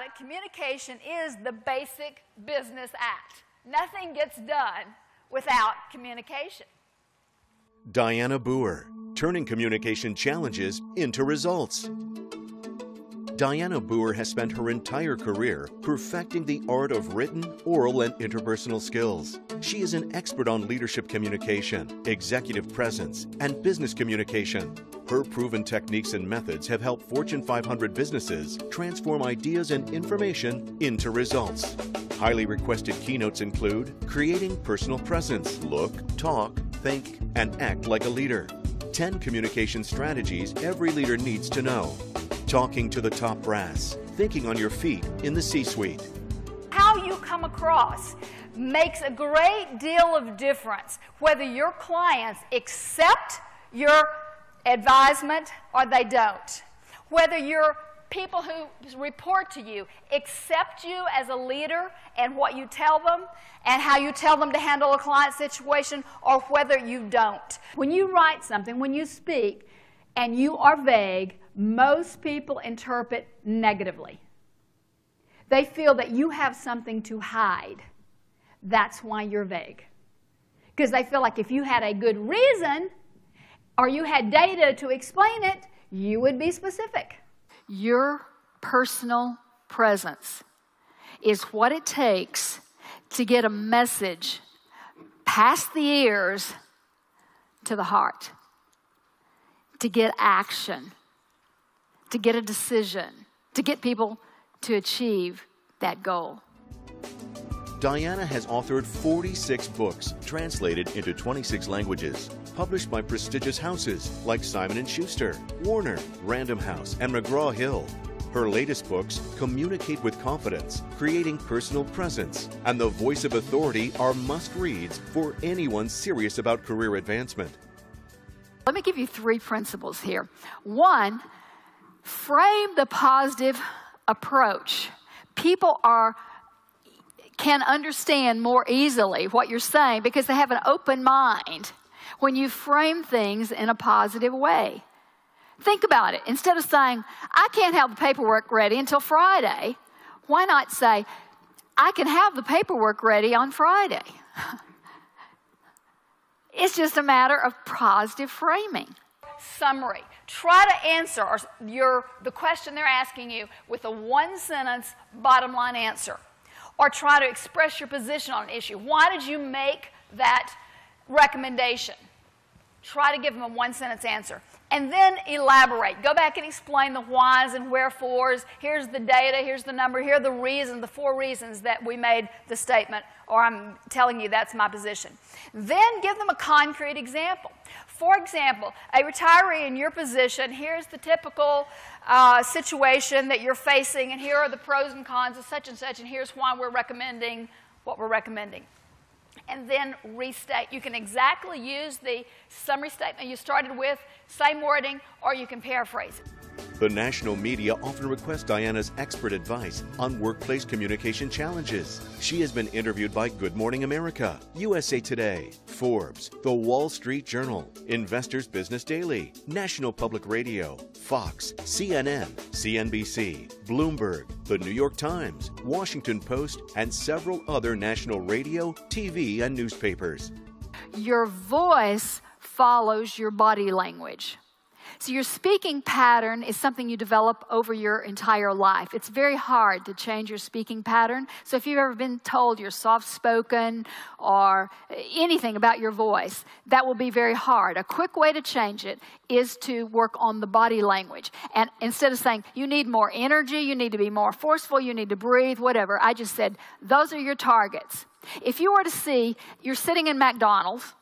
about it, communication is the basic business act. Nothing gets done without communication. Dianna Booher, turning communication challenges into results. Dianna Booher has spent her entire career perfecting the art of written, oral, and interpersonal skills. She is an expert on leadership communication, executive presence, and business communication. Her proven techniques and methods have helped Fortune 500 businesses transform ideas and information into results. Highly requested keynotes include creating personal presence, look, talk, think, and act like a leader. 10 communication strategies every leader needs to know. Talking to the top brass, thinking on your feet in the C-suite. How you come across makes a great deal of difference whether your clients accept your advisement or they don't. Whether your people who report to you accept you as a leader and what you tell them and how you tell them to handle a client situation, or whether you don't. When you write something, when you speak, and you are vague, most people interpret negatively. They feel that you have something to hide. That's why you're vague. Because they feel like if you had a good reason or you had data to explain it, you would be specific. Your personal presence is what it takes to get a message past the ears to the heart, to get action, to get a decision, to get people to achieve that goal. Dianna has authored 46 books, translated into 26 languages, published by prestigious houses like Simon & Schuster, Warner, Random House, and McGraw-Hill. Her latest books, Communicate with Confidence, Creating Personal Presence, and The Voice of Authority are must-reads for anyone serious about career advancement. Let me give you 3 principles here. 1, frame the positive approach. People can understand more easily what you're saying because they have an open mind when you frame things in a positive way. Think about it. Instead of saying, I can't have the paperwork ready until Friday, why not say, I can have the paperwork ready on Friday? It's just a matter of positive framing. Summary. Try to answer the question they're asking you with a 1-sentence bottom line answer. Or try to express your position on an issue. Why did you make that recommendation? Try to give them a 1-sentence answer. And then elaborate. Go back and explain the whys and wherefores. Here's the data, here's the number, here are the reasons, the 4 reasons that we made the statement, or I'm telling you that's my position. Then give them a concrete example. For example, a retiree in your position, here's the typical situation that you're facing, and here are the pros and cons of such, and here's why we're recommending what we're recommending. And then restate. You can exactly use the summary statement you started with, same wording, or you can paraphrase it. The national media often request Dianna's expert advice on workplace communication challenges. She has been interviewed by Good Morning America, USA Today, Forbes, The Wall Street Journal, Investors Business Daily, National Public Radio, Fox, CNN, CNBC, Bloomberg, The New York Times, Washington Post, and several other national radio, TV, and newspapers. Your voice follows your body language. So your speaking pattern is something you develop over your entire life. It's very hard to change your speaking pattern. So if you've ever been told you're soft-spoken or anything about your voice, that will be very hard. A quick way to change it is to work on the body language. And instead of saying, you need more energy, you need to be more forceful, you need to breathe, whatever, I just said, those are your targets. If you were to see, you're sitting in McDonald's,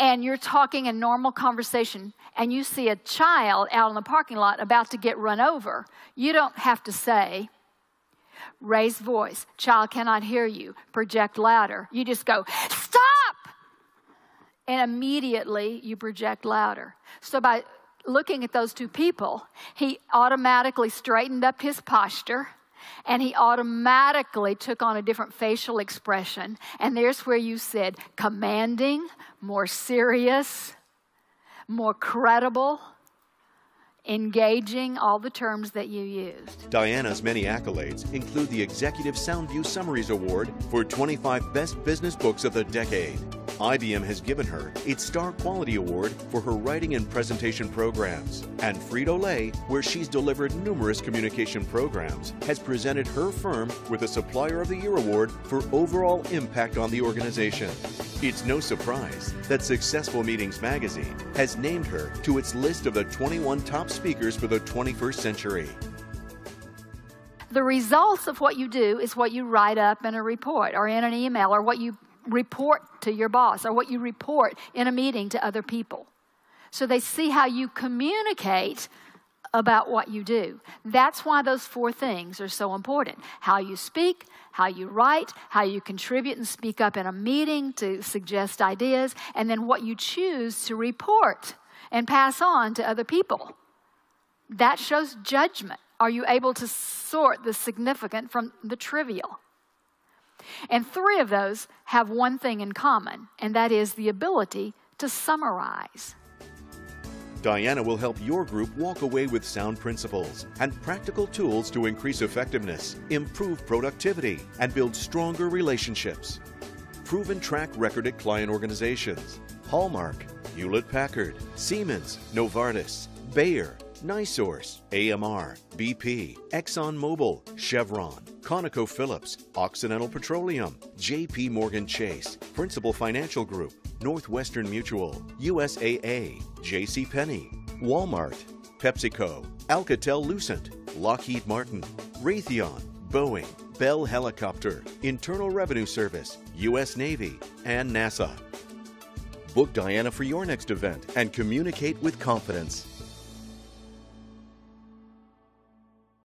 and you're talking in normal conversation, and you see a child out in the parking lot about to get run over, you don't have to say, raise voice, child cannot hear you, project louder. You just go, stop! And immediately you project louder. So by looking at those 2 people, he automatically straightened up his posture, and he automatically took on a different facial expression. And there's where you said commanding, more serious, more credible. engaging, all the terms that you used. Dianna's many accolades include the Executive Soundview Summaries Award for 25 Best Business Books of the Decade. IBM has given her its Star Quality Award for her writing and presentation programs. And Frito-Lay, where she's delivered numerous communication programs, has presented her firm with a Supplier of the Year Award for overall impact on the organization. It's no surprise that Successful Meetings magazine has named her to its list of the 21 top speakers for the 21st century. The results of what you do is what you write up in a report or in an email, or what you report to your boss, or what you report in a meeting to other people. So they see how you communicate about what you do. That's why those 4 things are so important. How you speak, how you write, how you contribute and speak up in a meeting to suggest ideas, and then what you choose to report and pass on to other people. That shows judgment. Are you able to sort the significant from the trivial? And 3 of those have one thing in common, and that is the ability to summarize. Dianna will help your group walk away with sound principles and practical tools to increase effectiveness, improve productivity, and build stronger relationships. Proven track record at client organizations: Hallmark, Hewlett-Packard, Siemens, Novartis, Bayer, NiSource, AMR, BP, ExxonMobil, Chevron, ConocoPhillips, Occidental Petroleum, JP Morgan Chase, Principal Financial Group, Northwestern Mutual, USAA, JCPenney, Walmart, PepsiCo, Alcatel-Lucent, Lockheed Martin, Raytheon, Boeing, Bell Helicopter, Internal Revenue Service, U.S. Navy, and NASA. Book Dianna for your next event and communicate with confidence.